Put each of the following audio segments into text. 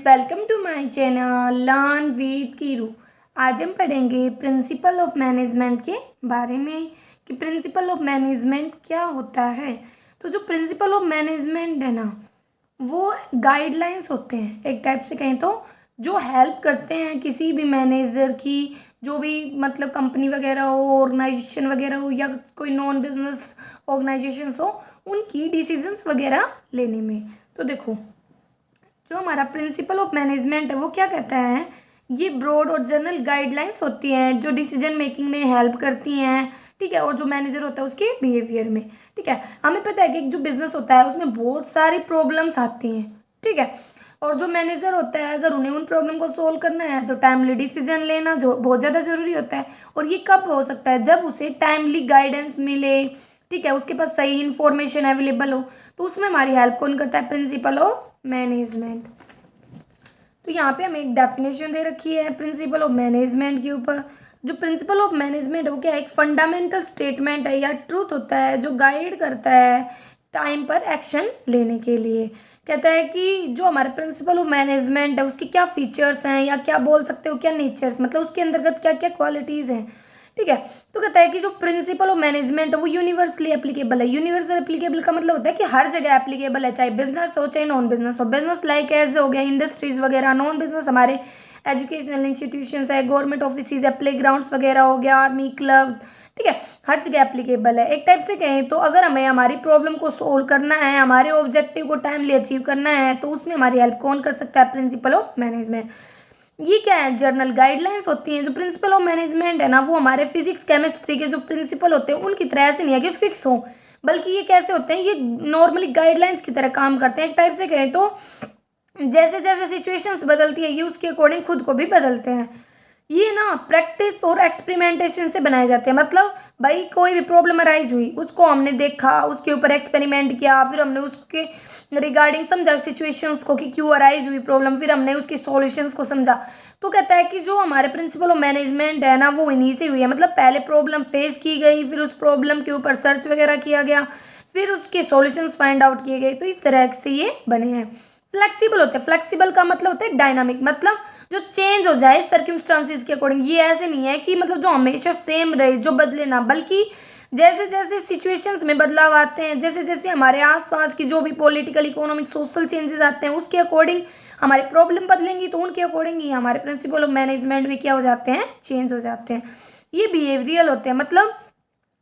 Friends, welcome to my channel learn with Keeru. आज हम पढ़ेंगे प्रिंसिपल ऑफ मैनेजमेंट के बारे में कि प्रिंसिपल ऑफ मैनेजमेंट क्या होता है। तो जो प्रिंसिपल ऑफ मैनेजमेंट है ना, वो गाइडलाइंस होते हैं, एक टाइप से कहें तो, जो हेल्प करते हैं किसी भी मैनेजर की, जो भी मतलब कंपनी वगैरह हो, ऑर्गेनाइजेशन वगैरह हो, या कोई नॉन बिजनेस ऑर्गेनाइजेशन हो, उनकी डिसीजंस वगैरह लेने में। तो देखो, जो हमारा प्रिंसिपल ऑफ मैनेजमेंट है वो क्या कहता है, ये ब्रॉड और जनरल गाइडलाइंस होती हैं जो डिसीजन मेकिंग में हेल्प करती हैं, ठीक है, और जो मैनेजर होता है उसके बिहेवियर में। ठीक है, हमें पता है कि जो बिजनेस होता है उसमें बहुत सारी प्रॉब्लम्स आती हैं, ठीक है, और जो मैनेजर होता है अगर उन्हें उन प्रॉब्लम को सोल्व करना है तो टाइमली डिसीजन लेना जो बहुत ज़्यादा ज़रूरी होता है। और ये कब हो सकता है, जब उसे टाइमली गाइडेंस मिले, ठीक है, उसके पास सही इन्फॉर्मेशन अवेलेबल हो, तो उसमें हमारी हेल्प कौन करता है, प्रिंसिपल ऑफ मैनेजमेंट। तो यहाँ पे हमें एक डेफिनेशन दे रखी है प्रिंसिपल ऑफ मैनेजमेंट के ऊपर। जो प्रिंसिपल ऑफ मैनेजमेंट है वो क्या है, एक फंडामेंटल स्टेटमेंट है या ट्रूथ होता है जो गाइड करता है टाइम पर एक्शन लेने के लिए। कहता है कि जो हमारे प्रिंसिपल ऑफ मैनेजमेंट है उसके क्या फीचर्स हैं, या क्या बोल सकते हो क्या नेचर्स, मतलब उसके अंतर्गत क्या क्या क्वालिटीज़ हैं, ठीक है। तो कहता है कि जो प्रिंसिपल ऑफ मैनेजमेंट है वो यूनिवर्सली एप्लीकेबल है। यूनिवर्सल एप्लीकेबल का मतलब होता है कि हर जगह एप्लीकेबल है, चाहे बिजनेस हो चाहे नॉन बिजनेस हो। बिजनेस लाइक एज हो गया इंडस्ट्रीज वगैरह, नॉन बिजनेस हमारे एजुकेशनल इंस्टीट्यूशंस है, गवर्नमेंट ऑफिस है, प्ले ग्राउंड्स वगैरह हो गया, आर्मी क्लब, ठीक है, हर जगह एप्लीकेबल है। एक टाइप से कहें तो अगर हमें हमारी प्रॉब्लम को सोल्व करना है, हमारे ऑब्जेक्टिव को टाइमली अचीव करना है, तो उसमें हमारी हेल्प कौन कर सकता है, प्रिंसिपल ऑफ मैनेजमेंट। ये क्या है, जर्नल गाइडलाइंस होती हैं। जो प्रिंसिपल ऑफ मैनेजमेंट है ना, वो हमारे फिजिक्स केमिस्ट्री के जो प्रिंसिपल होते हैं उनकी तरह से नहीं है कि फिक्स हो, बल्कि ये कैसे होते हैं, ये नॉर्मली गाइडलाइंस की तरह काम करते हैं। एक टाइप से कहें तो जैसे जैसे सिचुएशंस बदलती है ये उसके अकॉर्डिंग खुद को भी बदलते हैं। ये ना प्रैक्टिस और एक्सपेरिमेंटेशन से बनाए जाते हैं। मतलब भाई कोई भी प्रॉब्लम अराइज हुई, उसको हमने देखा, उसके ऊपर एक्सपेरिमेंट किया, फिर हमने उसके रिगार्डिंग समझा सिचुएशंस को कि क्यों अराइज हुई प्रॉब्लम, फिर हमने उसके सॉल्यूशंस को समझा। तो कहता है कि जो हमारे प्रिंसिपल ऑफ मैनेजमेंट है ना, वो इन्हीं से हुई है। मतलब पहले प्रॉब्लम फेस की गई, फिर उस प्रॉब्लम के ऊपर सर्च वगैरह किया गया, फिर उसके सॉल्यूशंस फाइंड आउट किए गए। तो इस तरह से ये बने हैं। फ्लेक्सिबल होते हैं, फ्लेक्सिबल का मतलब होता है डायनामिक, मतलब जो चेंज हो जाए सर्कमस्टांसिस के अकॉर्डिंग। ये ऐसे नहीं है कि मतलब जो हमेशा सेम रहे, जो बदले ना, बल्कि जैसे जैसे सिचुएशंस में बदलाव आते हैं, जैसे जैसे हमारे आसपास की जो भी पॉलिटिकल इकोनॉमिक सोशल चेंजेस आते हैं, उसके अकॉर्डिंग हमारी प्रॉब्लम बदलेंगी, तो उनके अकॉर्डिंग ही हमारे प्रिंसिपल ऑफ मैनेजमेंट भी क्या हो जाते हैं, चेंज हो जाते हैं। ये बिहेवियरल होते हैं, मतलब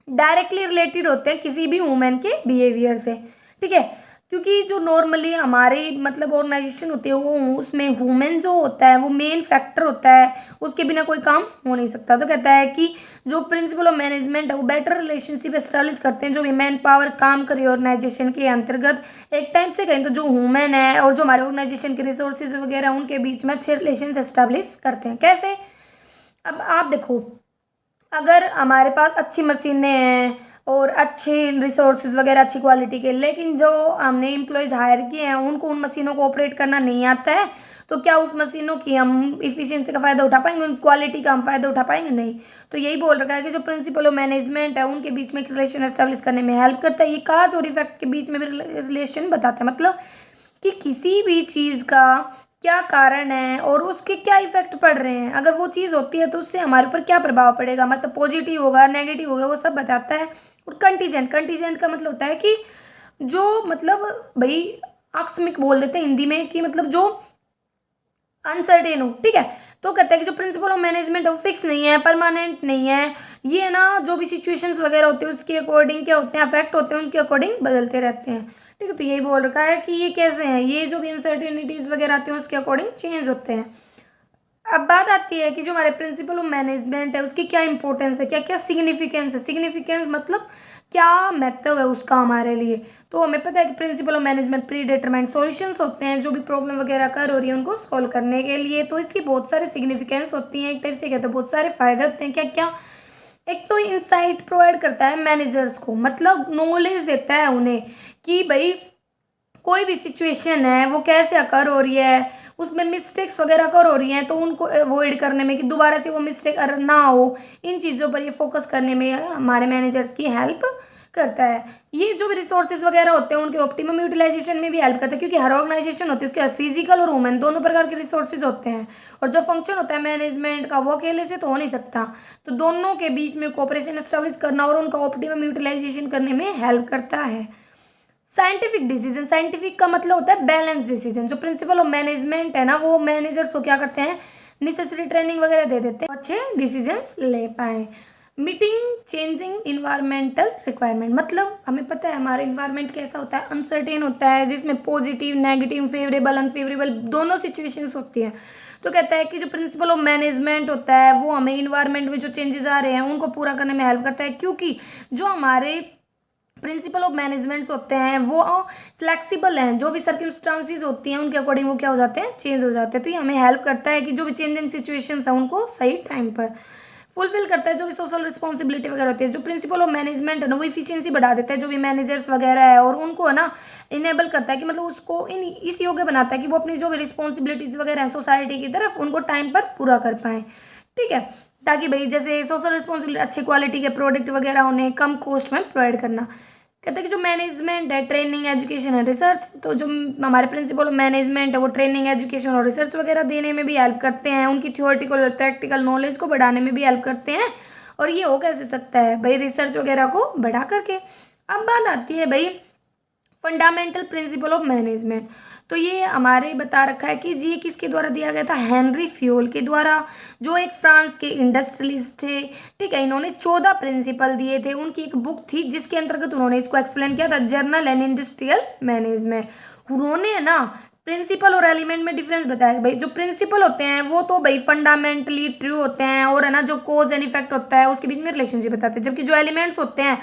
डायरेक्टली रिलेटेड होते हैं किसी भी वुमेन के बिहेवियर से, ठीक है। क्योंकि जो नॉर्मली हमारी मतलब ऑर्गेनाइजेशन होती है वो उसमें वुमेन जो होता है वो मेन फैक्टर होता है, उसके बिना कोई काम हो नहीं सकता। तो कहता है कि जो प्रिंसिपल ऑफ मैनेजमेंट है वो बेटर रिलेशनशिप एस्टेब्लिश करते हैं जो मैन पावर काम करे ऑर्गेनाइजेशन के अंतर्गत। एक टाइम से कहें तो जो वुमेन है और जो हमारे ऑर्गेनाइजेशन के रिसोर्सेज वगैरह उनके बीच में अच्छे रिलेशन एस्टेब्लिश करते हैं। कैसे, अब आप देखो, अगर हमारे पास अच्छी मशीनें हैं और अच्छे रिसोर्सेज वगैरह अच्छी क्वालिटी के, लेकिन जो हमने एम्प्लॉयज़ हायर किए हैं उनको उन मशीनों को ऑपरेट करना नहीं आता है, तो क्या उस मशीनों की हम इफ़िशिएंसी का फ़ायदा उठा पाएंगे, उन क्वालिटी का हम फ़ायदा उठा पाएंगे, नहीं। तो यही बोल रखा है कि जो प्रिंसिपल ऑफ मैनेजमेंट है उनके बीच में रिलेशन एस्टेब्लिश करने में हेल्प करता है। ये काज और इफेक्ट के बीच में भी रिलेशन बताता है, मतलब कि किसी भी चीज़ का क्या कारण है और उसके क्या इफेक्ट पड़ रहे हैं। अगर वो चीज़ होती है तो उससे हमारे ऊपर क्या प्रभाव पड़ेगा, मतलब पॉजिटिव होगा नेगेटिव होगा, वो सब बताता है। और कंटीजेंट, कंटीजेंट का मतलब होता है कि जो मतलब भाई आकस्मिक बोल देते हैं हिंदी में, कि मतलब जो अनसर्टेन हो, ठीक है। तो कहता है कि जो प्रिंसिपल ऑफ मैनेजमेंट है वो फिक्स नहीं है, परमानेंट नहीं है। ये ना जो भी सिचुएशंस वगैरह होते हैं उसके अकॉर्डिंग क्या होते हैं, अफेक्ट होते हैं, उनके अकॉर्डिंग बदलते रहते हैं, ठीक है। तो यही बोल रखा है कि ये कैसे हैं, ये जो भी अनसर्टेनिटीज़ वगैरह आती हैं उसके अकॉर्डिंग चेंज होते हैं। अब बात आती है कि जो हमारे प्रिंसिपल ऑफ मैनेजमेंट है उसकी क्या इंपॉर्टेंस है, क्या क्या सिग्निफिकेंस है। सिग्निफिकेंस मतलब क्या महत्व है उसका हमारे लिए। तो हमें पता है कि principle of management pre determined solutions होते हैं, जो भी प्रॉब्लम वगैरह कर हो रही है उनको सॉल्व करने के लिए। तो इसकी बहुत सारी सिग्निफिकेंस होती हैं, एक टाइप से कहते हैं बहुत सारे फायदे होते हैं। क्या क्या, एक तो इंसाइट प्रोवाइड करता है मैनेजर्स को, मतलब नॉलेज देता है उन्हें कि भाई कोई भी सिचुएशन है वो कैसे अकर हो रही है, उसमें मिस्टेक्स वगैरह कर हो रही हैं, तो उनको अवॉइड करने में कि दोबारा से वो मिस्टेक ना हो, इन चीज़ों पर ये फोकस करने में हमारे मैनेजर्स की हेल्प करता है। ये जो भी रिसोर्सेज वगैरह होते हैं उनके ऑप्टिमम यूटिलाइजेशन में भी हेल्प करता है, क्योंकि हर ऑर्गेनाइजेशन होती है उसके फिजिकल और ह्यूमन दोनों प्रकार के रिसोर्सेज होते हैं, और जो फंक्शन होता है मैनेजमेंट का वो अकेले से तो हो नहीं सकता, तो दोनों के बीच में कोऑपरेशन एस्टेब्लिश करना और उनका ऑप्टिमम यूटिलाइजेशन करने में हेल्प करता है। साइंटिफिक डिसीजन, साइंटिफिक का मतलब होता है बैलेंस डिसीजन। जो प्रिंसिपल ऑफ मैनेजमेंट है ना, वो मैनेजर्स को क्या करते हैं, नेसेसरी ट्रेनिंग वगैरह दे देते हैं, अच्छे डिसीजंस ले पाए। मीटिंग चेंजिंग इन्वायरमेंटल रिक्वायरमेंट, मतलब हमें पता है हमारा इन्वायरमेंट कैसा होता है, अनसर्टेन होता है, जिसमें पॉजिटिव नेगेटिव फेवरेबल अनफेवरेबल दोनों सिचुएशंस होती हैं। तो कहता है कि जो प्रिंसिपल ऑफ मैनेजमेंट होता है वो हमें इन्वायरमेंट में जो चेंजेस आ रहे हैं उनको पूरा करने में हेल्प करता है, क्योंकि जो हमारे प्रिंसिपल ऑफ मैनेजमेंट्स होते हैं वो फ्लेक्सिबल हैं, जो भी सर्कमस्टांसिस होती हैं उनके अकॉर्डिंग वो क्या हो जाते हैं, चेंज हो जाते हैं। तो ये हमें हेल्प करता है कि जो भी चेंजिंग सिचुएशंस हैं उनको सही टाइम पर फुलफिल करता है। जो भी सोशल रिस्पॉन्सिबिलिटी वगैरह होती है, जो प्रिंसिपल ऑफ मैनेजमेंट है ना, वो इफिशियंसी बढ़ा देता है जो भी मैनेजर्स वगैरह है, और उनको है ना इनेबल करता है कि मतलब उसको इस योग्य बनाता है कि वो अपनी जो भी रिस्पॉन्सिबिलिटीज वगैरह हैं सोसाइटी की तरफ उनको टाइम पर पूरा कर पाएँ। ठीक है, ताकि भाई जैसे सोशल रिस्पॉन्सिबिलिटी, अच्छी क्वालिटी के प्रोडक्ट वगैरह उन्हें कम कॉस्ट में प्रोवाइड करना। कहते हैं कि जो मैनेजमेंट है, ट्रेनिंग एजुकेशन है रिसर्च, तो जो हमारे प्रिंसिपल ऑफ मैनेजमेंट है वो ट्रेनिंग एजुकेशन और रिसर्च वगैरह देने में भी हेल्प करते हैं, उनकी थियोरेटिकल और प्रैक्टिकल नॉलेज को बढ़ाने में भी हेल्प करते हैं। और ये हो कैसे सकता है भाई, रिसर्च वगैरह को बढ़ा करके। अब बात आती है भाई फंडामेंटल प्रिंसिपल ऑफ मैनेजमेंट, तो ये हमारे बता रखा है कि जी ये किसके द्वारा दिया गया था, हेनरी फ्यूल के द्वारा, जो एक फ्रांस के इंडस्ट्रियलिस्ट थे। ठीक है, इन्होंने 14 प्रिंसिपल दिए थे, उनकी एक बुक थी जिसके अंतर्गत उन्होंने इसको एक्सप्लेन किया था, जर्नल एंड इंडस्ट्रियल मैनेजमेंट। उन्होंने ना प्रिंसिपल और एलिमेंट में डिफरेंस बताया। भाई जो प्रिंसिपल होते हैं वो तो भाई फंडामेंटली ट्रू होते हैं, और है ना जो कोज एंड इफेक्ट होता है उसके बीच में रिलेशनशिप बताते हैं, जबकि जो एलिमेंट्स होते हैं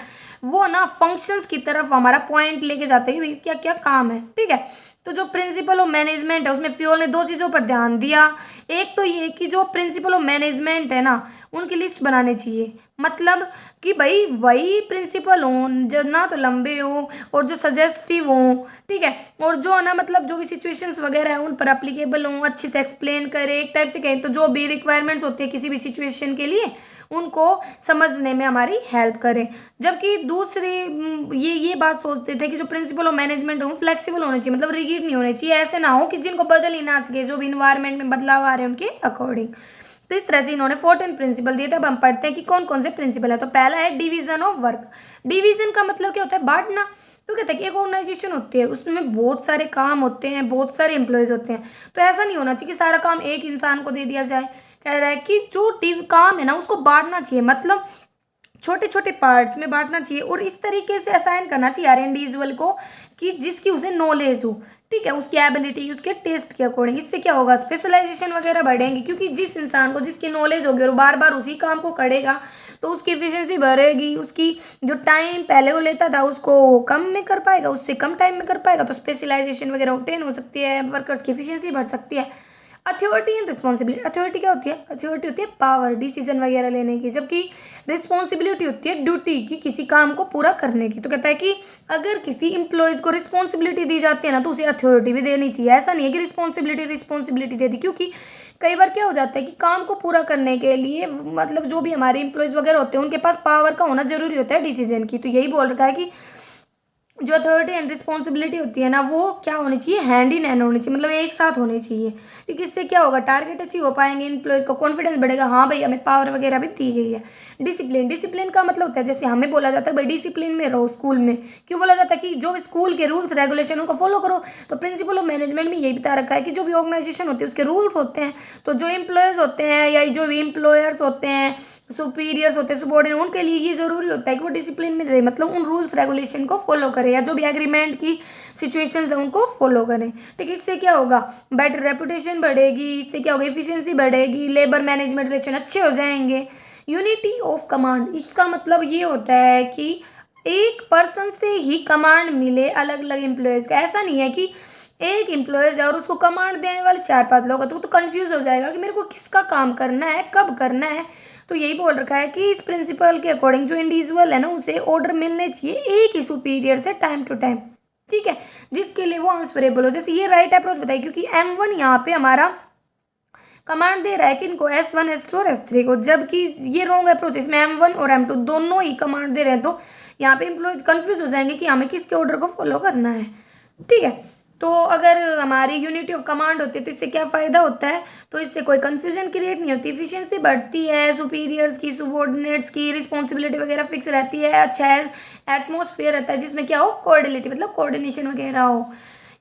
वो ना फंक्शंस की तरफ हमारा पॉइंट लेके जाते हैं कि भाई क्या क्या काम है। ठीक है, तो जो प्रिंसिपल ऑफ मैनेजमेंट है उसमें फ्यूल ने 2 चीज़ों पर ध्यान दिया। एक तो ये कि जो प्रिंसिपल ऑफ मैनेजमेंट है ना उनकी लिस्ट बनानी चाहिए, मतलब कि भाई वही प्रिंसिपल हों जो ना तो लंबे हो और जो सजेस्टिव हों। ठीक है, और जो है ना मतलब जो भी सिचुएशंस वगैरह हैं उन पर एप्लीकेबल हों, अच्छे से एक्सप्लेन करे। एक टाइप से कहें तो जो भी रिक्वायरमेंट्स होती है किसी भी सिचुएशन के लिए उनको समझने में हमारी हेल्प करें। जबकि दूसरी ये बात सोचते थे कि जो प्रिंसिपल ऑफ मैनेजमेंट है वो फ्लेक्सिबल होने चाहिए, मतलब रिगिड नहीं होने चाहिए, ऐसे ना हो कि जिनको बदल ही ना सके, जो भी इन्वायरमेंट में बदलाव आ रहे हैं उनके अकॉर्डिंग। तो इस तरह से इन्होंने 14 प्रिंसिपल दिए थे। अब हम पढ़ते हैं कि कौन कौन से प्रिंसिपल है। तो पहला है डिवीजन ऑफ वर्क। डिवीजन का मतलब क्या होता है, बांटना। तो कहते हैं कि एक ऑर्गेनाइजेशन होती है उसमें बहुत सारे काम होते हैं, बहुत सारे एम्प्लॉयज होते हैं, तो ऐसा नहीं होना चाहिए कि सारा काम एक इंसान को दे दिया जाए। कह रहा है कि जो काम है ना उसको बांटना चाहिए, मतलब छोटे छोटे पार्ट्स में बांटना चाहिए, और इस तरीके से असाइन करना चाहिए हर इंडिविजुअल को कि जिसकी उसे नॉलेज हो। ठीक है, उसकी एबिलिटी, उसके टेस्ट के अकॉर्डिंग। इससे क्या होगा, स्पेशलाइजेशन वगैरह बढ़ेंगी, क्योंकि जिस इंसान को जिसकी नॉलेज होगी और बार बार उसी काम को करेगा तो उसकी एफिशिएंसी बढ़ेगी, उसकी जो टाइम पहले वो लेता था उसको कम में कर पाएगा, उससे कम टाइम में कर पाएगा, तो स्पेशलाइजेशन वगैरह ऑब्टेन हो सकती है, वर्कर्स की एफिशिएंसी बढ़ सकती है। Authority and responsibility. अथॉरिटी क्या होती है, अथॉरिटी होती है पावर डिसीजन वगैरह लेने की, जबकि रिस्पॉन्सिबिलिटी होती है ड्यूटी की, किसी काम को पूरा करने की। तो कहता है कि अगर किसी एम्प्लॉयज़ को रिस्पॉन्सिबिलिटी दी जाती है ना तो उसे अथॉरिटी भी देनी चाहिए। ऐसा नहीं है कि रिस्पॉन्सिबिलिटी दे दी, क्योंकि कई बार क्या हो जाता है कि काम को पूरा करने के लिए मतलब जो भी हमारे एम्प्लॉयज़ वगैरह होते हैं उनके पास पावर का होना जरूरी होता है डिसीजन की। तो यही बोल रखा है कि जो अथॉरिटी एंड रिस्पॉन्सिबिलिटी होती है ना वो क्या होनी चाहिए, हैंड इन हैंड होनी चाहिए, मतलब एक साथ होनी चाहिए। ठीक, इससे क्या होगा, टारगेट अचीव हो पाएंगे, एम्प्लॉयज़ को कॉन्फिडेंस बढ़ेगा, हाँ भाई हमें पावर वगैरह भी दी गई है। डिसिप्लिन। डिसिप्लिन का मतलब होता है जैसे हमें बोला जाता है भाई डिसिप्लिन में रहो स्कूल में, क्यों बोला जाता है कि जो स्कूल के रूल्स रेगुलेशन उनको फॉलो करो। तो प्रिंसिपल ऑफ मैनेजमेंट में यही बता रखा है कि जो भी ऑर्गेनाइजेशन होती है उसके रूल्स होते हैं, तो जो एम्प्लॉयज़ होते हैं या जो भी एम्प्लॉयर्स होते हैं, सुपीरियर्स होते हैं, सबॉर्डिनेट, उनके लिए ये ज़रूरी होता है कि वो डिसिप्लिन में रहे, मतलब उन रूल्स रेगुलेशन को फॉलो करें, या जो भी एग्रीमेंट की सिचुएशंस है उनको फॉलो करें। ठीक है, इससे क्या होगा, बेटर रेपुटेशन बढ़ेगी, इससे क्या होगा, एफिशिएंसी बढ़ेगी, लेबर मैनेजमेंट रिलेशन अच्छे हो जाएंगे। Unity of command. इसका मतलब ये होता है कि एक पर्सन से ही कमांड मिले अलग अलग एम्प्लॉयज़ का। ऐसा नहीं है कि एक एम्प्लॉयज़ है और उसको कमांड देने वाले 4-5 लोग हैं, तो वो तो कन्फ्यूज़ हो जाएगा कि मेरे को किसका काम करना है, कब करना है। तो यही बोल रखा है कि इस प्रिंसिपल के अकॉर्डिंग जो इंडिविजुअल है ना उसे ऑर्डर मिलने चाहिए एक ही सुपीरियर से टाइम टू टाइम। ठीक है, जिसके लिए वो आंसरेबल हो। जैसे ये राइट अप्रोच बताइए, क्योंकि M1 यहाँ पे हमारा कमांड दे रहा है कि इनको S1 S2 और S3 को, जबकि ये रॉन्ग अप्रोच, इसमें M1 और M2 दोनों ही कमांड दे रहे हैं। तो यहाँ पे एम्प्लॉयज कंफ्यूज हो जाएंगे कि हमें किसके ऑर्डर को फॉलो करना है। ठीक है, तो अगर हमारी यूनिटी ऑफ कमांड होती है तो इससे क्या फ़ायदा होता है, तो इससे कोई कन्फ्यूजन क्रिएट नहीं होती, इफिशियंसी बढ़ती है, सुपीरियर्स की सुबॉर्डिनेट्स की रिस्पॉन्सिबिलिटी वगैरह फिक्स रहती है, अच्छा है एटमोसफियर रहता है जिसमें क्या हो, कोऑर्डिनेटी मतलब कोऑर्डिनेशन वगैरह हो।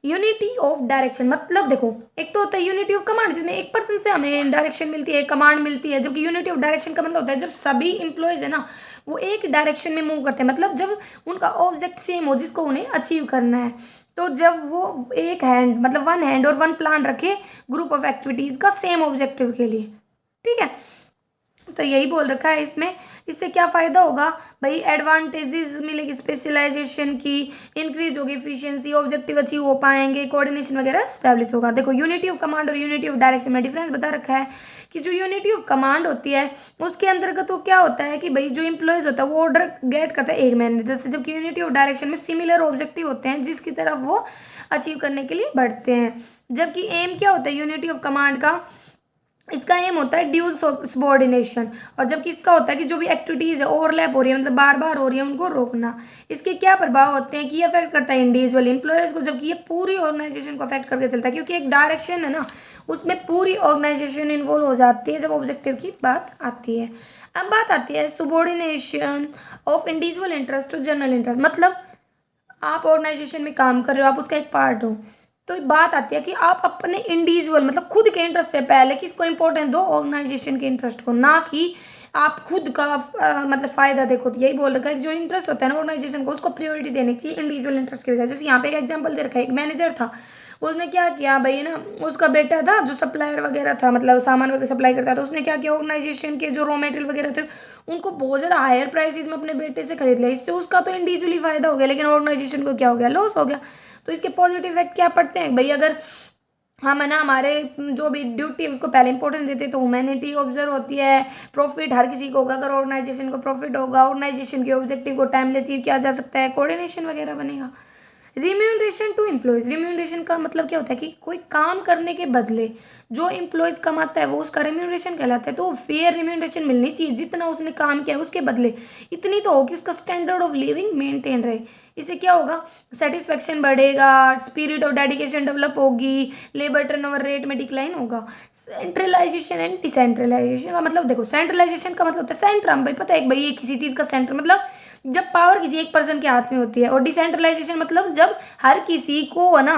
यूनिटी ऑफ डायरेक्शन मतलब देखो, एक तो होता है यूनिटी ऑफ कमांड जिसमें एक पर्सन से हमें डायरेक्शन मिलती है, कमांड मिलती है, जबकि यूनिटी ऑफ डायरेक्शन का मतलब होता है जब सभी इंप्लॉयज है ना वो एक डायरेक्शन में मूव करते हैं, मतलब जब उनका ऑब्जेक्ट सेम हो जिसको उन्हें अचीव करना है, तो जब वो एक हैंड मतलब वन हैंड और वन प्लान रखे ग्रुप ऑफ एक्टिविटीज़ का सेम ऑब्जेक्टिव के लिए। ठीक है, तो यही बोल रखा है इसमें। इससे क्या फ़ायदा होगा भाई, एडवांटेजेस मिलेगी स्पेशलाइजेशन की, इंक्रीज होगी एफिशिएंसी, ऑब्जेक्टिव अचीव हो पाएंगे, कोऑर्डिनेशन वगैरह स्टैब्लिश होगा। देखो यूनिटी ऑफ कमांड और यूनिटी ऑफ डायरेक्शन में डिफरेंस बता रखा है कि जो यूनिटी ऑफ कमांड होती है उसके अंतर्गत तो क्या होता है कि भाई जो इंप्लॉयज होता है वो ऑर्डर गेट करता है एक मैनेजर से, जबकि यूनिटी ऑफ डायरेक्शन में सिमिलर ऑब्जेक्टिव होते हैं जिसकी तरफ वो अचीव करने के लिए बढ़ते हैं। जबकि एम क्या होता है यूनिटी ऑफ कमांड का, इसका एम होता है ड्यूल सबॉर्डिनेशन, और जबकि इसका होता है कि जो भी एक्टिविटीज़ है ओवरलैप हो रही है मतलब बार बार हो रही है उनको रोकना। इसके क्या प्रभाव होते हैं कि ये अफेक्ट करता है इंडिविजुअल एम्प्लॉयज़ को, जबकि ये पूरी ऑर्गेनाइजेशन को अफेक्ट करके चलता है, क्योंकि एक डायरेक्शन है ना उसमें पूरी ऑर्गेनाइजेशन इन्वॉल्व हो जाती है जब ऑब्जेक्टिव की बात आती है। अब बात आती है subordination of individual interest to general interest, मतलब आप ऑर्गेनाइजेशन में काम कर रहे हो, आप उसका एक पार्ट हो, तो बात आती है कि आप अपने इंडिविजुअल मतलब खुद के इंटरेस्ट से पहले किसको इंपॉर्टेंस दो, ऑर्गेनाइजेशन के इंटरेस्ट को, ना कि आप खुद का मतलब फ़ायदा देखो। तो यही बोल रखा है कि जो इंटरेस्ट होता है ना ऑर्गेनाइजेशन को उसको प्रायोरिटी देने की इंडिविजुअल इंटरेस्ट की वजह। जैसे यहाँ पे एक एग्जांपल दे रखा है, एक मैनेजर था, उसने क्या किया भाई ना, उसका बेटा था जो सप्लायर वगैरह था मतलब सामान वगैरह सप्लाई करता था, उसने क्या किया ऑर्गेनाइजेशन के जो रॉ मटेरियल वगैरह थे उनको बहुत ज़्यादा हायर प्राइसेस में अपने बेटे से खरीद लिया। इससे उसका तो इंडिविजुअली फ़ायदा हो गया, लेकिन ऑर्गेनाइजेशन को क्या हो गया, लॉस हो गया। तो इसके पॉजिटिव इफेक्ट क्या पड़ते हैं भाई, अगर हम है ना हमारे जो भी ड्यूटी है उसको पहले इंपॉर्टेंस देते तो ह्यूमैनिटी ऑब्जर्व होती है, प्रॉफिट हर किसी को होगा, अगर ऑर्गेनाइजेशन को प्रॉफिट होगा, ऑर्गेनाइजेशन के ऑब्जेक्टिव को टाइमली अचीव किया जा सकता है, कोऑर्डिनेशन वगैरह बनेगा। रिम्यूनरेशन टू एम्प्लॉयज़, रिम्यूनरेशन का मतलब क्या होता है कि कोई काम करने के बदले जो एम्प्लॉयज़ कमाता है वो उसका रिम्यूनरेशन कहलाता है, तो फेयर रिम्यूनरेशन मिलनी चाहिए, जितना उसने काम किया उसके बदले इतनी तो हो कि उसका स्टैंडर्ड ऑफ लिविंग मेंटेन रहे। इससे क्या होगा, सेटिस्फेक्शन बढ़ेगा, स्पिरिट ऑफ डेडिकेशन डेवलप होगी, लेबर टर्नओवर रेट में डिक्लाइन होगा। सेंट्रलाइजेशन एंड डिसेंट्रलाइजेशन का मतलब देखो, सेंट्रलाइजेशन का मतलब होता है सेंटर, हम भाई पता है भाई ये किसी चीज़ का सेंटर मतलब जब पावर किसी एक पर्सन के हाथ में होती है, और डिसेंट्रलाइजेशन मतलब जब हर किसी को है ना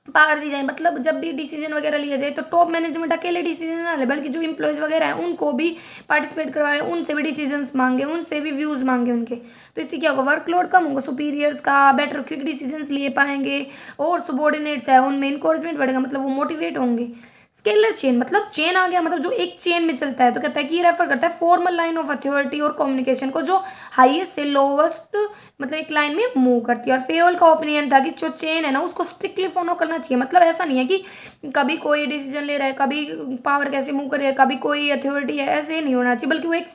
पावर दी जाए, मतलब जब भी डिसीजन वगैरह लिया जाए तो टॉप मैनेजमेंट अकेले डिसीजन ना ले, बल्कि जो इम्प्लॉयज़ वगैरह हैं उनको भी पार्टिसिपेट करवाए, उनसे भी डिसीजंस मांगे, उनसे भी व्यूज़ मांगे उनके। तो इससे क्या होगा, वर्कलोड कम होगा सुपीरियर्स का, बेटर क्विक डिसीजंस लिए पाएंगे, और सुबॉर्डिनेट्स है उनमें इनकरेजमेंट बढ़ेगा, मतलब वो मोटिवेट होंगे। स्केलर चेन मतलब चेन आ गया, मतलब जो एक चेन में चलता है, तो कहता है कि ये रेफर करता है फॉर्मल लाइन ऑफ अथॉरिटी और कम्युनिकेशन को जो हाईएस्ट से लोवेस्ट मतलब एक लाइन में मूव करती है। और फेवल का ओपिनियन था कि जो चेन है ना उसको स्ट्रिक्टली फॉलो करना चाहिए, मतलब ऐसा नहीं है कि कभी कोई डिसीजन ले रहा है, कभी पावर कैसे मूव कर रही है, कभी कोई अथॉरिटी है, ऐसे नहीं होना चाहिए, बल्कि वो एक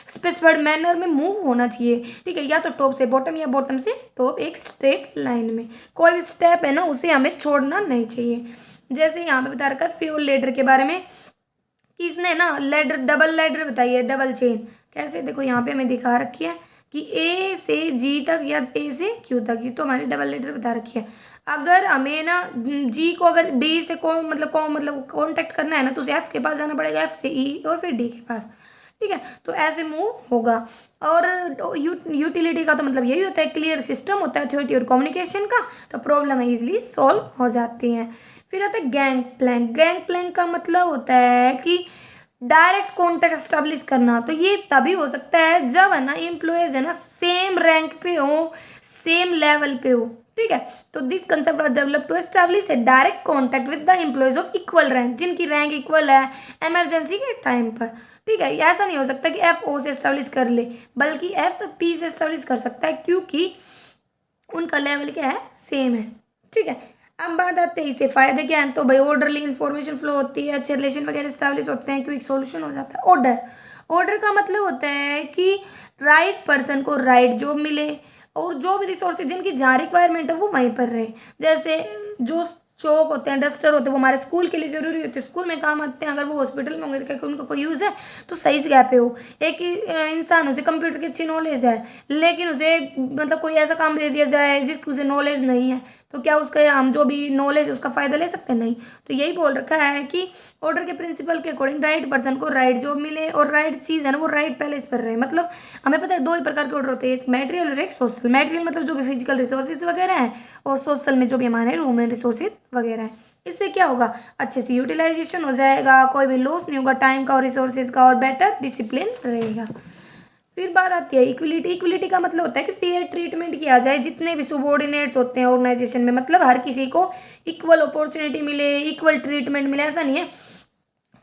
स्पेसिफाइड मैनर में मूव होना चाहिए। ठीक है, या तो टॉप से बॉटम या बॉटम से टॉप, एक स्ट्रेट लाइन में, कोई स्टेप है ना उसे हमें छोड़ना नहीं चाहिए। जैसे यहाँ पे बता रखा है फ्यूल लेडर के बारे में कि इसने ना लेडर डबल लेडर बताई है, डबल चेन कैसे, देखो यहाँ पे हमें दिखा रखी है कि ए से जी तक या ए से क्यू तक, ये तो हमारी डबल लेडर बता रखी है। अगर हमें ना जी को अगर डी से मतलब कॉन्टेक्ट करना है ना तो उसे एफ के पास जाना पड़ेगा, एफ से ई और फिर डी के पास। ठीक है, तो ऐसे मूव होगा। और यूटिलिटी का तो मतलब यही होता है, क्लियर सिस्टम होता है अथॉरिटी और कम्युनिकेशन का, तो प्रॉब्लम इजीली सॉल्व हो जाती हैं। फिर आता है गैंग प्लैंक। गैंग प्लैंक का मतलब होता है कि डायरेक्ट कॉन्टैक्ट एस्टेब्लिश करना, तो ये तभी हो सकता है जब है ना एम्प्लॉयज है ना सेम रैंक पे हो, सेम लेवल पे हो। ठीक है, तो this concept was develop to establish a direct contact with the employees of equal rank, जिनकी रैंक इक्वल है इमरजेंसी के टाइम पर। ठीक है, ऐसा नहीं हो सकता कि एफ ओ से एस्टेब्लिश कर ले, बल्कि एफ पी से एस्टेब्लिश कर सकता है, क्योंकि उनका लेवल क्या है, सेम है। ठीक है, अब बात आते हैं इससे फायदे क्या हैं, तो भाई ऑर्डरली इन्फॉर्मेशन फ्लो होती है, अच्छे रिलेशन वगैरह एस्टैब्लिश होते हैं, क्विक सॉल्यूशन हो जाता है। ऑर्डर, ऑर्डर का मतलब होता है कि राइट पर्सन को राइट जॉब मिले, और जो भी रिसोर्सेज जिनकी जहाँ रिक्वायरमेंट है वो वहीं पर रहे। जैसे जो चौक होते हैं, डस्टर होते हैं, वो हमारे स्कूल के लिए ज़रूरी होते हैं, स्कूल में काम आते हैं। अगर वो हॉस्पिटल में होंगे तो क्या उनका कोई यूज़ है? तो सही जगह पे हो। एक ही इंसान, उसे कंप्यूटर की अच्छी नॉलेज है, लेकिन उसे मतलब कोई ऐसा काम दे दिया जाए जिसकी उसे नॉलेज नहीं है, तो क्या उसका हम जो भी नॉलेज उसका फ़ायदा ले सकते हैं? नहीं। तो यही बोल रखा है कि ऑर्डर के प्रिंसिपल के अकॉर्डिंग राइट पर्सन को राइट जॉब मिले और राइट चीज़ है ना वो राइट प्लेस पर रहे। मतलब हमें पता है दो ही प्रकार के ऑर्डर होते हैं, एक मेटेरियल और एक सोशल। मेटेरियल मतलब जो भी फिजिकल रिसोर्सेज वगैरह है, और सोशल में जो भी हमारे ह्यूमन रिसोर्सेज वगैरह है। इससे क्या होगा? अच्छे से यूटिलाइजेशन हो जाएगा, कोई भी लॉस नहीं होगा टाइम का और रिसोर्सेज का, और बेटर डिसिप्लिन रहेगा। फिर बात आती है इक्वलिटी। इक्वलिटी का मतलब होता है कि फेयर ट्रीटमेंट किया जाए जितने भी सुबॉर्डिनेट्स होते हैं ऑर्गेनाइजेशन में, मतलब हर किसी को इक्वल अपॉर्चुनिटी मिले, इक्वल ट्रीटमेंट मिले। ऐसा नहीं है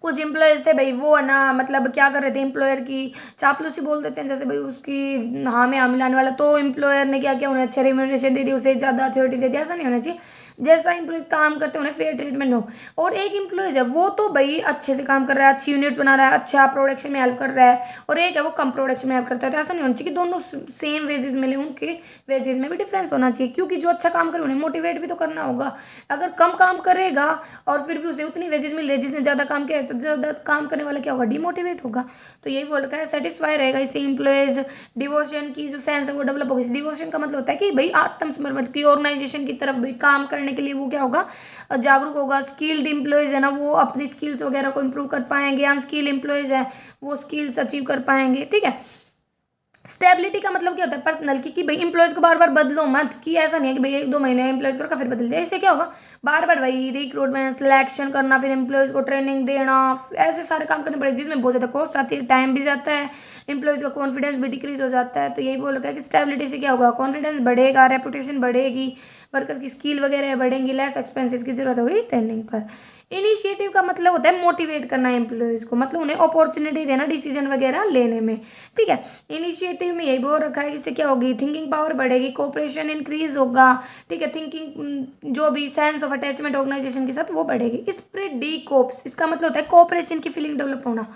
कुछ एम्प्लॉयज़ थे भाई, वो है ना मतलब क्या कर रहे थे, एम्प्लॉयर की चापलूसी बोल देते हैं, जैसे भाई उसकी हाँ में हाँ मिलाने वाला, तो एम्प्लॉयर ने क्या किया, उन्हें अच्छा रेम्यूनरेशन दे दी, उसे ज़्यादा अथॉरिटी दे दिया। ऐसा नहीं होना चाहिए। जैसा एम्प्लॉयज काम करते हैं उन्हें फेयर ट्रीटमेंट हो। और एक एम्प्लॉयज है वो तो भाई अच्छे से काम कर रहा है, अच्छी यूनिट्स बना रहा है, अच्छा प्रोडक्शन में हेल्प कर रहा है, और एक है वो कम प्रोडक्शन में हेल्प करता है। तो ऐसा नहीं होना चाहिए कि दोनों सेम वेजेस मिले, उनके वेजेस में भी डिफरेंस होना चाहिए, क्योंकि जो अच्छा काम करे उन्हें मोटिवेट भी तो करना होगा। अगर कम काम करेगा और फिर भी उसे उतनी वेजेस मिल रही है जिसने ज़्यादा काम किया है, तो ज़्यादा काम करने वाला क्या होगा? डिमोटिवेट होगा। तो यही बोल रखा है सेटिस्फाई रहेगा इससे एम्प्लॉयज। डिवोशन की जो सेंस है वो डेवलप होगी। डिवोशन का मतलब होता है कि भाई आत्मसमर्पण की ऑर्गेनाइजेशन की तरफ भाई काम करने के लिए वो क्या होगा? जागरूक होगा। स्किल्ड एम्प्लॉयज है ना वो अपनी स्किल्स वगैरह को इम्प्रूव कर पाएंगे। अनस्किल्ड एम्प्लॉयज है वो स्किल्स अचीव कर पाएंगे। ठीक है। स्टेबिलिटी का मतलब क्या होता है? पर्सनल की भाई एम्प्लॉयज को बार बार बदलो मत, कि ऐसा नहीं है कि भाई 1-2 महीने एम्प्लॉयज को रखा फिर बदल दिया। इससे क्या होगा? बार बार भाई रिक्रूटमेंट सिलेक्शन करना, फिर एम्प्लॉयज को ट्रेनिंग देना, ऐसे सारे काम करने पड़े जिसमें बहुत ज़्यादा कॉस्ट आती है, टाइम भी जाता है, एम्प्लॉयज का कॉन्फिडेंस भी डिक्रीज हो जाता है। तो यही बोल रखा है कि स्टेबिलिटी से क्या होगा? कॉन्फिडेंस बढ़ेगा, रेपुटेशन बढ़ेगी, वर्कर की स्किल वगैरह बढ़ेंगी, लेस एक्सपेंसेस की जरूरत होगी ट्रेनिंग पर। इनिशिएटिव का मतलब होता है मोटिवेट करना एम्प्लॉयज़ को, मतलब उन्हें अपॉर्चुनिटी देना डिसीजन वगैरह लेने में। ठीक है। इनिशिएटिव में यही बोल रखा है कि इससे क्या होगी? थिंकिंग पावर बढ़ेगी, कोऑपरेशन इंक्रीज होगा। ठीक है। थिंकिंग जो भी सेंस ऑफ अटैचमेंट ऑर्गेनाइजेशन के साथ वो बढ़ेगी। स्प्रिट डी कोप्स, इसका मतलब होता है कोऑपरेशन की फीलिंग डेवलप होना,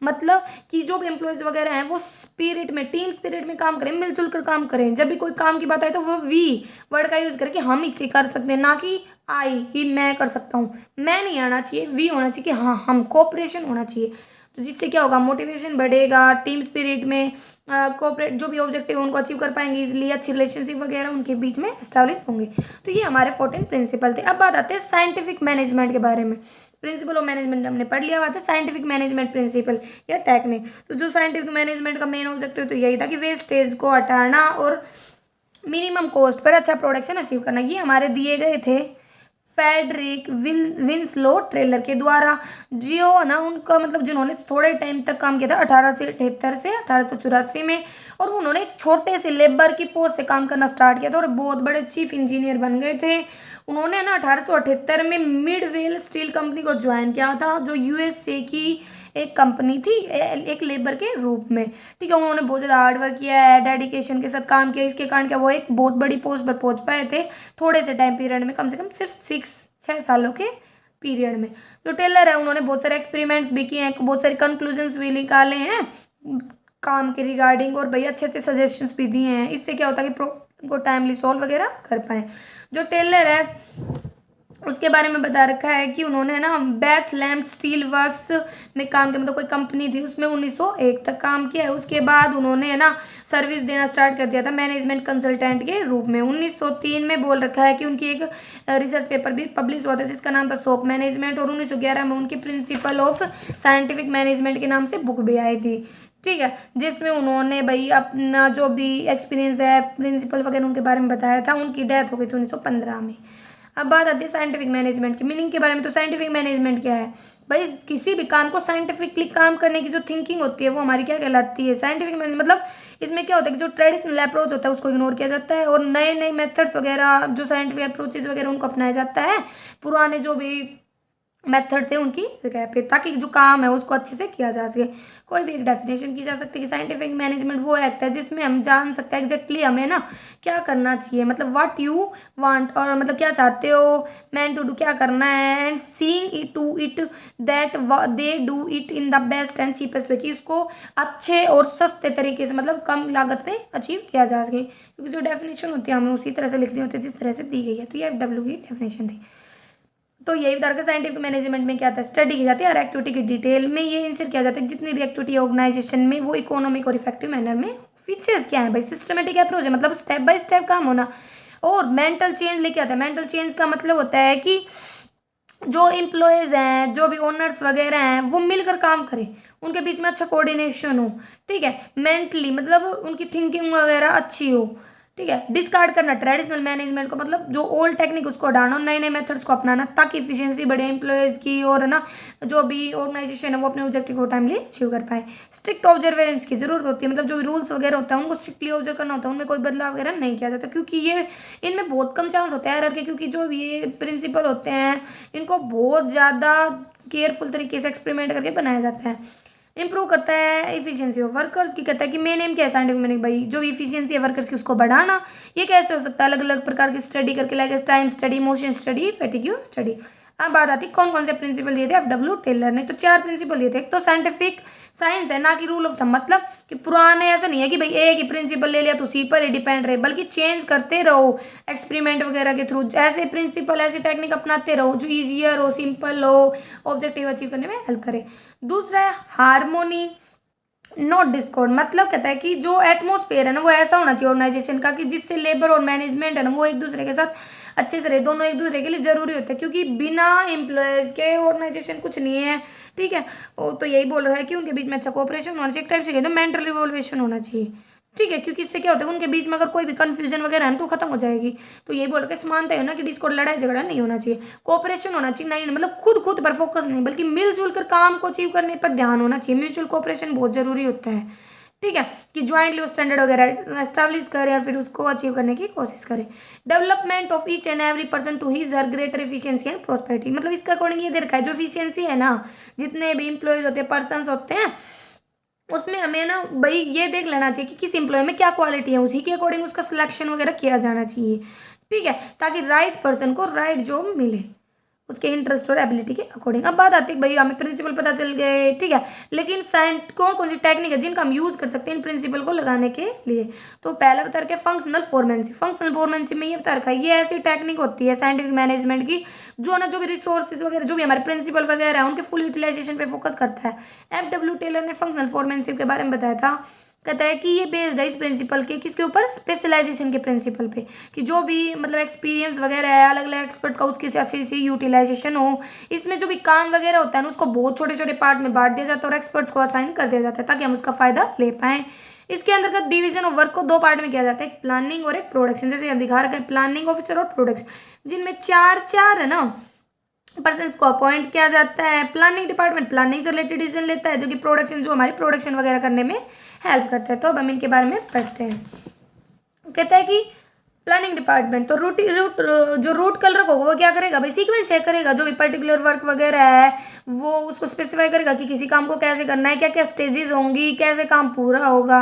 मतलब कि जो भी एम्प्लॉयज़ वगैरह हैं वो स्पिरिट में, टीम स्पिरिट में काम करें, मिलजुल कर काम करें। जब भी कोई काम की बात आए तो वो वी वर्ड का यूज़ करके हम इसे कर सकते हैं, ना कि आई कि मैं कर सकता हूँ। मैं नहीं आना चाहिए, वी होना चाहिए कि हाँ हम, कोऑपरेशन होना चाहिए। तो जिससे क्या होगा? मोटिवेशन बढ़ेगा, टीम स्पिरिट में कोऑपरेट, जो भी ऑब्जेक्टिव उनको अचीव कर पाएंगे इसलिए, अच्छी रिलेशनशिप वगैरह उनके बीच में एस्टैब्लिश होंगे। तो ये हमारे 14 प्रिंसिपल थे। अब बात आते हैं साइंटिफिक मैनेजमेंट के बारे में। प्रिंसिपल ऑफ मैनेजमेंट हमने पढ़ लिया, बात है साइंटिफिक मैनेजमेंट प्रिंसिपल या टेक्निक। तो जो साइंटिफिक मैनेजमेंट का मेन ऑब्जेक्टिव तो यही था कि वेस्टेज को हटाना और मिनिमम कॉस्ट पर अच्छा प्रोडक्शन अचीव करना। ये हमारे दिए गए थे फेडरिक विंसलो ट्रेलर के द्वारा। जियो है ना उनका मतलब जिन्होंने थोड़े टाइम तक काम किया था 1878 से 1884 में, और उन्होंने एक छोटे से लेबर की पोस्ट से काम करना स्टार्ट किया था और बहुत बड़े चीफ इंजीनियर बन गए थे। उन्होंने ना 1878 में मिडवेल स्टील कंपनी को ज्वाइन किया था, जो यूएसए की एक कंपनी थी, एक लेबर के रूप में। ठीक है। उन्होंने बहुत ज़्यादा हार्डवर्क किया है, डेडिकेशन के साथ काम किया, इसके कारण क्या वो एक बहुत बड़ी पोस्ट पर पहुंच पाए थे थोड़े से टाइम पीरियड में, कम से कम सिर्फ 6 सालों के पीरियड में। जो टेलर है उन्होंने बहुत सारे एक्सपेरिमेंट्स भी किए हैं, बहुत सारे कंक्लूजन्स भी निकाले हैं काम के रिगार्डिंग, और भाई अच्छे अच्छे सजेशंस भी दिए हैं। इससे क्या होता है कि प्रॉब्लम को टाइमली सॉल्व वगैरह कर पाए। जो टेलर है उसके बारे में बता रखा है कि उन्होंने ना बेथ लैम्प स्टील वर्क्स में काम किया, मतलब कोई कंपनी थी उसमें 1901 तक काम किया है। उसके बाद उन्होंने ना सर्विस देना स्टार्ट कर दिया था मैनेजमेंट कंसल्टेंट के रूप में। 1903 में बोल रखा है कि उनकी एक रिसर्च पेपर भी पब्लिश हुआ था जिसका नाम था सोप मैनेजमेंट, और 1911 में उनकी प्रिंसिपल ऑफ साइंटिफिक मैनेजमेंट के नाम से बुक भी आई थी। ठीक है। जिसमें उन्होंने भाई अपना जो भी एक्सपीरियंस है प्रिंसिपल वगैरह उनके बारे में बताया था। उनकी डेथ हो गई थी 1915 में। अब बात आती है साइंटिफिक मैनेजमेंट की मीनिंग के बारे में। तो साइंटिफिक मैनेजमेंट क्या है भाई? किसी भी काम को साइंटिफिकली काम करने की जो थिंकिंग होती है वो हमारी क्या कहलाती है? Scientific management. मतलब इसमें क्या होता है कि जो ट्रेडिशनल अप्रोच होता है उसको इग्नोर किया जाता है, और नए नए मेथड्स वगैरह जो साइंटिफिक अप्रोचेज वगैरह उनको अपनाया जाता है पुराने जो भी मेथड थे उनकी जगह पे, ताकि जो काम है उसको अच्छे से किया जा सके। कोई भी एक डेफिनेशन की जा सकती है कि साइंटिफिक मैनेजमेंट वो एक्ट है जिसमें हम जान सकते हैं एग्जैक्टली हमें ना क्या करना चाहिए, मतलब व्हाट यू वांट, और मतलब क्या चाहते हो, मैन टू डू क्या करना है, and seeing it to it that they do it in the best and cheapest way, कि इसको अच्छे और सस्ते तरीके से मतलब कम लागत में अचीव किया जा सके। क्योंकि जो डेफिनेशन होती है हमें उसी तरह से लिखनी होती है जिस तरह से दी गई है। तो ये FW की डेफिनेशन थी। तो यही बता रखा साइंटिफिक मैनेजमेंट में क्या आता है, स्टडी की जाती है हर एक्टिविटी की डिटेल में ये इंश्योर किया जाता है जितनी भी एक्टिविटी ऑर्गेनाइजेशन में वो इकोनॉमिक और इफेक्टिव मैनर में। फीचर्स क्या है भाई, सिस्टमेटिक अप्रोच है, मतलब स्टेप बाय स्टेप काम होना। और मेंटल चेंज लेके आता है। मेंटल चेंज का मतलब होता है कि जो एम्प्लॉयज़ हैं, जो भी ओनर्स वगैरह हैं, वो मिलकर काम करें, उनके बीच में अच्छा कोऑर्डिनेशन हो, ठीक है। मेंटली मतलब उनकी थिंकिंग वगैरह अच्छी हो, ठीक है। डिस्कार्ड करना ट्रेडिशनल मैनेजमेंट को, मतलब जो ओल्ड टेक्निक उसको हटाना, नए नए मेथड्स को अपनाना ताकि इफिशिएंसी बढ़े एम्प्लॉयज़ की, और है ना जो भी ऑर्गेनाइजेशन है वो अपने ऑब्जेक्टिव को टाइमली अचीव कर पाए। स्ट्रिक्ट ऑब्जर्वेंस की जरूरत होती है, मतलब जो रूल्स वगैरह होता है उनको स्ट्रिक्टली ऑब्जर्व करना होता है, उनमें कोई बदलाव वगैरह नहीं किया जाता, क्योंकि ये इनमें बहुत कम चांस होता है एरर के, क्योंकि जो ये प्रिंसिपल होते हैं इनको बहुत ज़्यादा केयरफुल तरीके से एक्सपेरिमेंट करके बनाया जाता है। इंप्रूव करता है इफिशियंसी ऑफ वर्कर्स की, कहता है कि मेन एम क्या है साइंटिफिक मैनेजमेंट भाई, जो इफिशियंसी है वर्कर्स की उसको बढ़ाना। ये कैसे हो सकता है, अलग अलग प्रकार की स्टडी करके, like time study, motion study, fatigue study. अब बात आती है कौन कौन से प्रिंसिपल दिए थे एफ.डब्ल्यू. टेलर ने, तो 4 प्रिंसिपल दिए थे। एक तो साइंटिफिक साइंस है, ना कि रूल ऑफ थंब, मतलब कि पुराने ऐसा नहीं है कि भाई एक ही प्रिंसिपल ले लिया तो उसी पर ही डिपेंड रहे, बल्कि चेंज करते रहो एक्सपेरिमेंट वगैरह के थ्रू, ऐसे प्रिंसिपल ऐसी टेक्निक अपनाते रहो जो ईजियर हो, सिंपल हो, ऑब्जेक्टिव अचीव करने में हेल्प करे। दूसरा है हारमोनी नॉट डिस्कॉर्ड, मतलब कहता है कि जो एटमोस्फेयर है ना वो ऐसा होना चाहिए ऑर्गेनाइजेशन का कि जिससे लेबर और मैनेजमेंट है ना वो एक दूसरे के साथ अच्छे से रहे, दोनों एक दूसरे के लिए जरूरी होते हैं, क्योंकि बिना एम्प्लॉयज़ के ऑर्गेनाइजेशन कुछ नहीं है, ठीक है। वो तो यही बोल रहा है कि उनके बीच में अच्छा कोऑपरेशन होना चाहिए, एक टाइप से कहते हैं मेंटल रिवॉल्यूशन होना चाहिए, ठीक है, क्योंकि इससे क्या होता है उनके बीच में अगर कोई भी कंफ्यूजन वगैरह है ना तो खत्म हो जाएगी। तो यही बोल के समानता है ना कि डिस्कॉर्ड, लड़ाई झगड़ा नहीं होना चाहिए, कोऑपरेशन होना चाहिए, नहीं मतलब खुद पर फोकस नहीं बल्कि मिलजुल कर काम को अचीव करने पर ध्यान होना चाहिए। म्यूचुअल कोऑपरेशन बहुत जरूरी होता है, ठीक है, कि ज्वाइंटली उस स्टैंडर्ड वगैरह एस्टैब्लिश करें और फिर उसको अचीव करने की कोशिश करें। Development of each and every person to his her greater efficiency and prosperity, मतलब इसका अकॉर्डिंग ये दे रखा है जो एफिशिएंसी है ना, जितने भी एम्प्लॉयज होते हैं, पर्सन होते हैं, उसमें हमें ना भाई ये देख लेना चाहिए कि किस एम्प्लॉय में क्या क्वालिटी है, उसी के अकॉर्डिंग उसका सिलेक्शन वगैरह किया जाना चाहिए, ठीक है, ताकि राइट पर्सन को राइट जॉब मिले उसके इंटरेस्ट और एबिलिटी के अकॉर्डिंग। अब बात आती है भाई हमें प्रिंसिपल पता चल गए, ठीक है, लेकिन साइंस कौन कौन सी टेक्निक है जिनका हम यूज कर सकते हैं इन प्रिंसिपल को लगाने के लिए। तो पहला बता रखा है फंक्शनल फोरमेंसी। फंक्शनल फोरमेंसी में ये बता रखा है ये ऐसी टेक्निक होती है साइंटिफिक मैनेजमेंट की जो ना जो भी रिसोर्सेज वगैरह जो भी हमारे प्रिंसिपल वगैरह है उनके फुल यूटिलाइजेशन पे फोकस करता है। एफ.डब्ल्यू. टेलर ने फंक्शनल फोरमेंसी के बारे में बताया था, कहता है कि ये बेस्ड है इस प्रिंसिपल के किसके ऊपर, स्पेशलाइजेशन के प्रिंसिपल पे, कि जो भी मतलब एक्सपीरियंस वगैरह है अलग अलग एक्सपर्ट्स का उसके अच्छे से यूटिलाइजेशन हो। इसमें जो भी काम वगैरह होता है ना उसको बहुत छोटे छोटे पार्ट में बांट दिया जाता है और एक्सपर्ट्स को असाइन कर दिया जाता है ताकि हम उसका फायदा ले पाएं। इसके अंतर्गत डिवीजन ऑफ वर्क को 2 पार्ट में किया जाता है, एक प्लानिंग और एक प्रोडक्शन। जैसे यहाँ दिखा रखा है प्लानिंग ऑफिसर और प्रोडक्शन, जिनमें 4 है ना पर्सन को अपॉइंट किया जाता है। प्लानिंग डिपार्टमेंट प्लानिंग से रिलेटेड डिसीजन लेता है, जो कि प्रोडक्शन जो हमारी प्रोडक्शन वगैरह करने में हेल्प करता है। तो अब हम इनके बारे में पढ़ते हैं। कहता है कि प्लानिंग डिपार्टमेंट तो जो रूट कलर होगा वो क्या करेगा भाई, सीक्वेंस चेक करेगा, जो भी पर्टिकुलर वर्क वगैरह है वो उसको स्पेसिफाई करेगा कि किसी काम को कैसे करना है, क्या क्या स्टेजेस होंगी, कैसे काम पूरा होगा,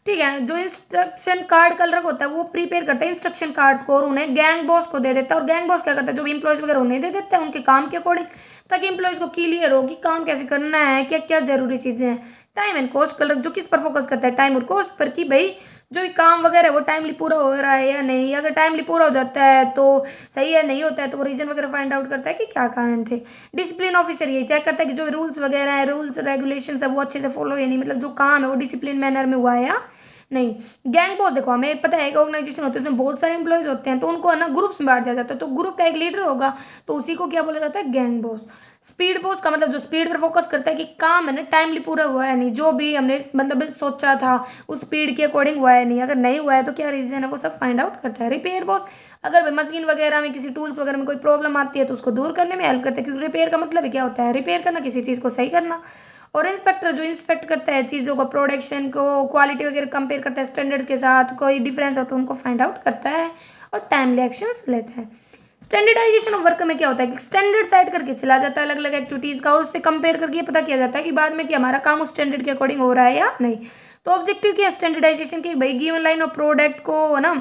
ठीक है। जो इंस्ट्रक्शन कार्ड कलर होता है वो प्रिपेयर करता है इंस्ट्रक्शन कार्ड्स को और उन्हें गैंग बॉस को दे देता है। और गैंग बॉस क्या करता है, जो भी इंप्लॉयज वगैरह उन्हें दे देता है उनके काम के अकॉर्डिंग, ताकि इंप्लॉयज को क्लियर हो कि काम कैसे करना है, क्या क्या जरूरी चीज़ें हैं। टाइम एंड कॉस्ट कलर जो किस पर फोकस करता है, टाइम और कॉस्ट पर, कि भाई जो भी काम वगैरह है वो टाइमली पूरा हो रहा है या नहीं, अगर टाइमली पूरा हो जाता है तो सही है, नहीं होता है तो वो रीजन वगैरह फाइंड आउट करता है कि क्या कारण थे। डिसिप्लिन ऑफिसर ये चेक करता है कि जो रूल्स वगैरह है, रूल्स रेगुलेशन है वो अच्छे से फॉलो या नहीं, मतलब जो काम है वो डिसिप्लिन मैनर में हुआ है या नहीं। गैंग बॉस देखो हमें पता है कि ऑर्गेनाइजेशन होती है उसमें बहुत सारे एम्प्लॉयज होते हैं तो उनको है ना ग्रुप्स में बांट दिया जाता है, तो ग्रुप का एक लीडर होगा तो उसी को क्या बोला जाता है, गैंग बॉस। स्पीड बॉस का मतलब जो स्पीड पर फोकस करता है कि काम है ना टाइमली पूरा हुआ है नहीं, जो भी हमने मतलब सोचा था उस स्पीड के अकॉर्डिंग हुआ है नहीं, अगर नहीं हुआ है तो क्या रीजन है वो सब फाइंड आउट करता है। रिपेयर बॉस अगर मशीन वगैरह में किसी टूल्स वगैरह में कोई प्रॉब्लम आती है तो उसको दूर करने में हेल्प करता है, क्योंकि रिपेयर का मतलब क्या होता है, रिपेयर करना, किसी चीज़ को सही करना। और इंस्पेक्टर जो इंस्पेक्ट करता है चीज़ों को, प्रोडक्शन को, क्वालिटी वगैरह कंपेयर करता है स्टैंडर्ड्स के साथ, कोई डिफरेंस हो तो उनको फाइंड आउट करता है और टाइमली एक्शंस लेता है। स्टैंडर्डाइजेशन ऑफ वर्क में क्या होता है कि स्टैंडर्ड सेट करके चला जाता है अलग अलग एक्टिविटीज़ का और उससे कंपेयर करके ये पता किया जाता है कि बाद में कि हमारा काम उस स्टैंडर्ड के अकॉर्डिंग हो रहा है या नहीं। तो ऑब्जेक्टिव क्या है स्टैंडर्डाइजेशन की, भाई गिवन लाइन ऑफ प्रोडक्ट को ना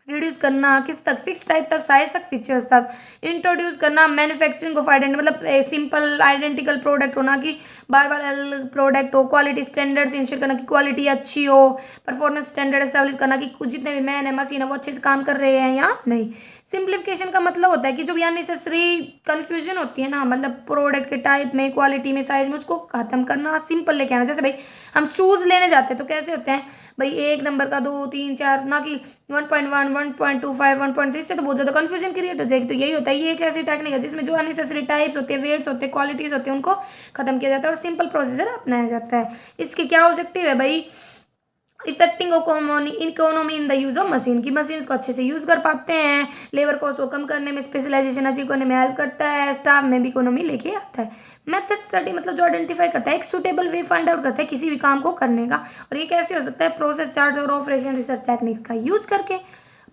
रिड्यूस करना, किस तक, फिक्स टाइप तक, साइज तक, फीचर्स तक। इंट्रोड्यूस करना मैन्युफैक्चरिंग ऑफ आइडेंटिटी, मतलब सिंपल आइडेंटिकल प्रोडक्ट होना कि बार बार अलग प्रोडक्ट हो। क्वालिटी स्टैंडर्ड्स इंश्योर करना कि क्वालिटी अच्छी हो। परफॉर्मेंस स्टैंडर्ड एस्टैब्लिश करना कि कुछ जितने भी मैन है मशीन है वो अच्छे से काम कर रहे हैं या नहीं। सिंप्लीफिकेशन का मतलब होता है कि जो भी अननेसेसरी कन्फ्यूजन होती है ना, मतलब प्रोडक्ट के टाइप में, क्वालिटी में, साइज में, उसको खत्म करना, सिंपल लेके आना। जैसे भाई हम शूज़ लेने जाते हैं तो कैसे होते हैं भाई, 1 नंबर का 2 3 4, ना कि 1.1 1.25 1.3, इससे तो बहुत ज़्यादा कन्फ्यूजन क्रिएट हो जाएगी। तो यही होता है, ये एक ऐसी टेक्निक है जिसमें जो अननेसेसरी टाइप्स होते हैं, वेट्स होते हैं, क्वालिटीज़ होते हैं, उनको खत्म किया जाता है और सिंपल प्रोसीजर अपनाया जाता है। इसके क्या ऑब्जेक्टिव है भाई, effecting economy in the use of machine, की मशीन्स को अच्छे से यूज़ कर पाते हैं, लेबर कॉस्ट को कम करने में, स्पेशलाइजेशन अचीव करने में हेल्प करता है, स्टाफ में भी इकोनॉमी लेके आता है। मेथड स्टडी मतलब जो आइडेंटिफाई करता है, एक सुटेबल वे फाइंड आउट करता है किसी भी काम को करने का, और ये कैसे हो सकता है, प्रोसेस चार्ट और ऑपरेशन रिसर्च टेक्निक्स का यूज करके।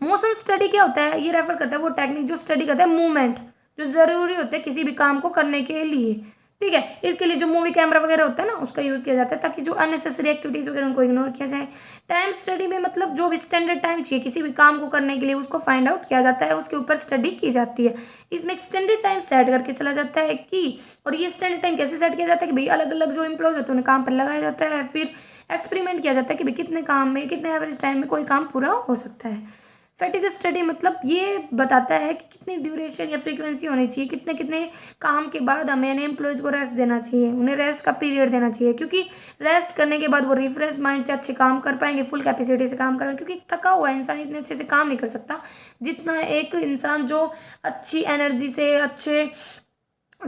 मोशन स्टडी क्या होता है, ये रेफर करता है वो टेक्निक जो स्टडी करता है मूवमेंट जो ज़रूरी होते हैं किसी भी काम को करने के लिए, ठीक है। इसके लिए जो मूवी कैमरा वगैरह होता है ना, उसका यूज़ किया जाता है ताकि जो अननेसेसरी एक्टिविटीज़ वगैरह उनको इग्नोर किया जाए। टाइम स्टडी में मतलब जो भी स्टैंडर्ड टाइम चाहिए किसी भी काम को करने के लिए, उसको फाइंड आउट किया जाता है, उसके ऊपर स्टडी की जाती है। इसमें एक स्टैंडर्ड टाइम सेट करके चला जाता है कि, और ये स्टैंडर्ड टाइम कैसे सेट किया जाता है कि भाई अलग अलग जो एम्प्लॉयज होते हैं उन्हें काम पर लगाया जाता है, फिर एक्सपेरिमेंट किया जाता है कि भाई कितने काम में, कितने एवरेज टाइम में कोई काम पूरा हो सकता है। फैटिग स्टडी मतलब ये बताता है कि कितनी ड्यूरेशन या फ्रीक्वेंसी होनी चाहिए, कितने कितने काम के बाद हमें एम्प्लॉयज़ को रेस्ट देना चाहिए, उन्हें रेस्ट का पीरियड देना चाहिए, क्योंकि रेस्ट करने के बाद वो रिफ्रेश माइंड से अच्छे काम कर पाएंगे, फुल कैपेसिटी से काम कर पाएंगे, क्योंकि थका हुआ इंसान इतने अच्छे से काम नहीं कर सकता जितना एक इंसान जो अच्छी एनर्जी से, अच्छे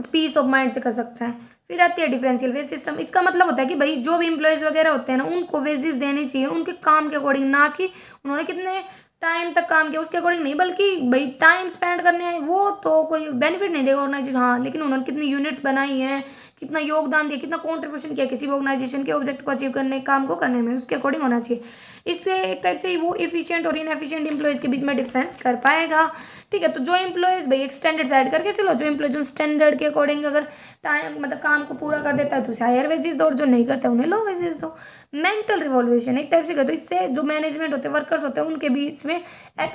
पीस ऑफ माइंड से कर सकता है। फिर आती है डिफरेंशियल वेज सिस्टम। इसका मतलब होता है कि भाई जो भी एम्प्लॉयज़ वगैरह होते हैं ना, उनको वेजेस देने चाहिए उनके काम के अकॉर्डिंग, ना कि उन्होंने कितने टाइम तक काम किया उसके अकॉर्डिंग नहीं, बल्कि भाई टाइम स्पेंड करने आए वो तो कोई बेनिफिट नहीं देगा ऑर्गेनाइजेशन, हाँ, लेकिन उन्होंने कितनी यूनिट्स बनाई हैं, कितना योगदान दिया, कितना कॉन्ट्रीब्यूशन किया किसी भी ऑर्गेनाइजेशन के ऑब्जेक्ट को अचीव करने, काम को करने में, उसके अकॉर्डिंग होना चाहिए। इससे एक टाइप से वो एफिशिएंट और इनएफिशिएंट एम्प्लॉयज़ के बीच में डिफरेंस कर पाएगा, ठीक है। तो जो एम्प्लॉयज़ भाई एक स्टैंडर्ड सेट करके चलो, जो एम्प्लॉय जो स्टैंडर्ड के अकॉर्डिंग अगर टाइम मतलब काम को पूरा कर देता है तो उसे हायर वेजेस दो, और जो नहीं करता है उन्हें लो वेजेस दो। मेंटल रिवॉल्यूशन एक टाइप से कहते हैं, इससे जो मैनेजमेंट होते हैं, वर्कर्स होते हैं, उनके बीच में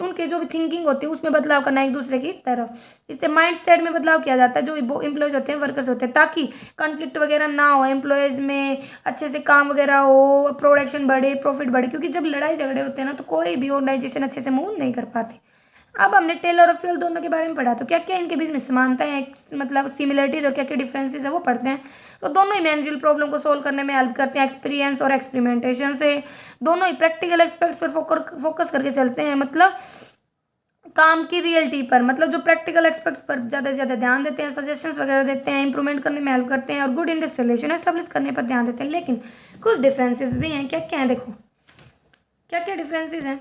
उनके जो भी थिंकिंग होती है उसमें बदलाव करना एक दूसरे की तरफ, इससे माइंड सेट में बदलाव किया जाता है जो एम्प्लॉयज़ होते हैं, वर्कर्स होते हैं, ताकि कॉन्फ्लिक्ट वगैरह ना हो एम्प्लॉयज़ में, अच्छे से काम वगैरह हो, प्रोडक्शन बढ़े, प्रॉफिट बढ़े, क्योंकि जब लड़ाई झगड़े होते हैं ना तो कोई भी ऑर्गेनाइजेशन अच्छे से मूव नहीं कर पाते। अब हमने टेलर और फ्यूल दोनों के बारे में पढ़ा, तो क्या क्या इनके बीच में समानताएं हैं, मतलब सिमिलरिटीज, और क्या क्या डिफरेंसेस है वो पढ़ते हैं। तो दोनों ही मैनेजरल प्रॉब्लम को सोल्व करने में हेल्प करते हैं एक्सपीरियंस और एक्सपेरिमेंटेशन से। दोनों ही प्रैक्टिकल एस्पेक्ट्स पर फोकस करके चलते हैं, मतलब काम की रियलिटी पर, मतलब जो प्रैक्टिकल एस्पेक्ट्स पर ज़्यादा से ज़्यादा ध्यान देते हैं, सजेशंस वगैरह देते हैं, इंप्रूवमेंट करने में हेल्प करते हैं, और गुड इंडस्ट्रियल रिलेशन एस्टेब्लिश करने पर ध्यान देते हैं। लेकिन कुछ डिफरेंसेस भी हैं। क्या क्या है देखो, क्या क्या डिफरेंसेस हैं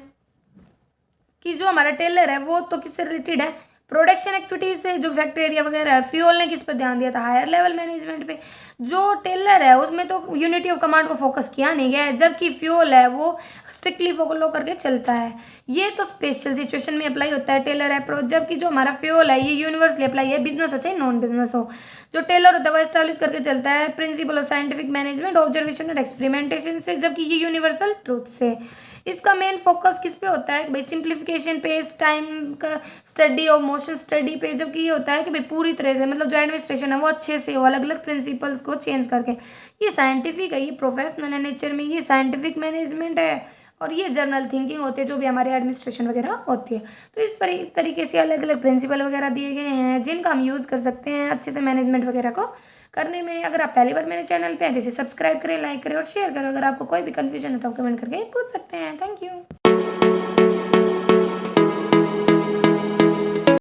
कि जो हमारा टेलर है वो तो किससे रिलेटेड है, प्रोडक्शन एक्टिविटीज से, जो फैक्ट्री एरिया वगैरह है। फ्यूल ने किस पर ध्यान दिया था, हायर लेवल मैनेजमेंट पे। जो टेलर है उसमें तो यूनिटी ऑफ कमांड को फोकस किया नहीं गया है, जबकि फ्यूल है वो स्ट्रिक्टली फॉलो करके चलता है। ये तो स्पेशल सिचुएशन में अप्लाई होता है टेलर अप्रोच, जबकि जो हमारा फ्यूल है ये यूनिवर्सली अप्लाई है, बिजनेस हो चाहे नॉन बिजनेस हो। जो टेलर होता है वो एस्टैब्लिश करके चलता है principle of scientific management, observation और एक्सपेरिमेंटेशन से, जबकि ये यूनिवर्सल ट्रूथ से। इसका मेन फोकस किस पे होता है भाई, सिंप्लीफिकेशन पे, टाइम का स्टडी और मोशन स्टडी पे, जबकि ये होता है कि भाई पूरी तरह से, मतलब जो एडमिनिस्ट्रेशन है वो अच्छे से हो, अलग अलग प्रिंसिपल्स को चेंज करके। ये साइंटिफिक है, ये प्रोफेशनल है नेचर में, ये साइंटिफिक मैनेजमेंट है, और ये जर्नल थिंकिंग होती है जो भी हमारे एडमिनिस्ट्रेशन वगैरह होती है। तो इस तरीके से अलग अलग प्रिंसिपल वगैरह दिए गए हैं जिनका हम यूज़ कर सकते हैं अच्छे से मैनेजमेंट वगैरह को करने में। अगर आप पहली बार मेरे चैनल पे हैं तो इसे सब्सक्राइब करें, लाइक करें और शेयर करें। अगर आपको कोई भी कन्फ्यूजन है तो आप कमेंट करके पूछ सकते हैं। Thank you.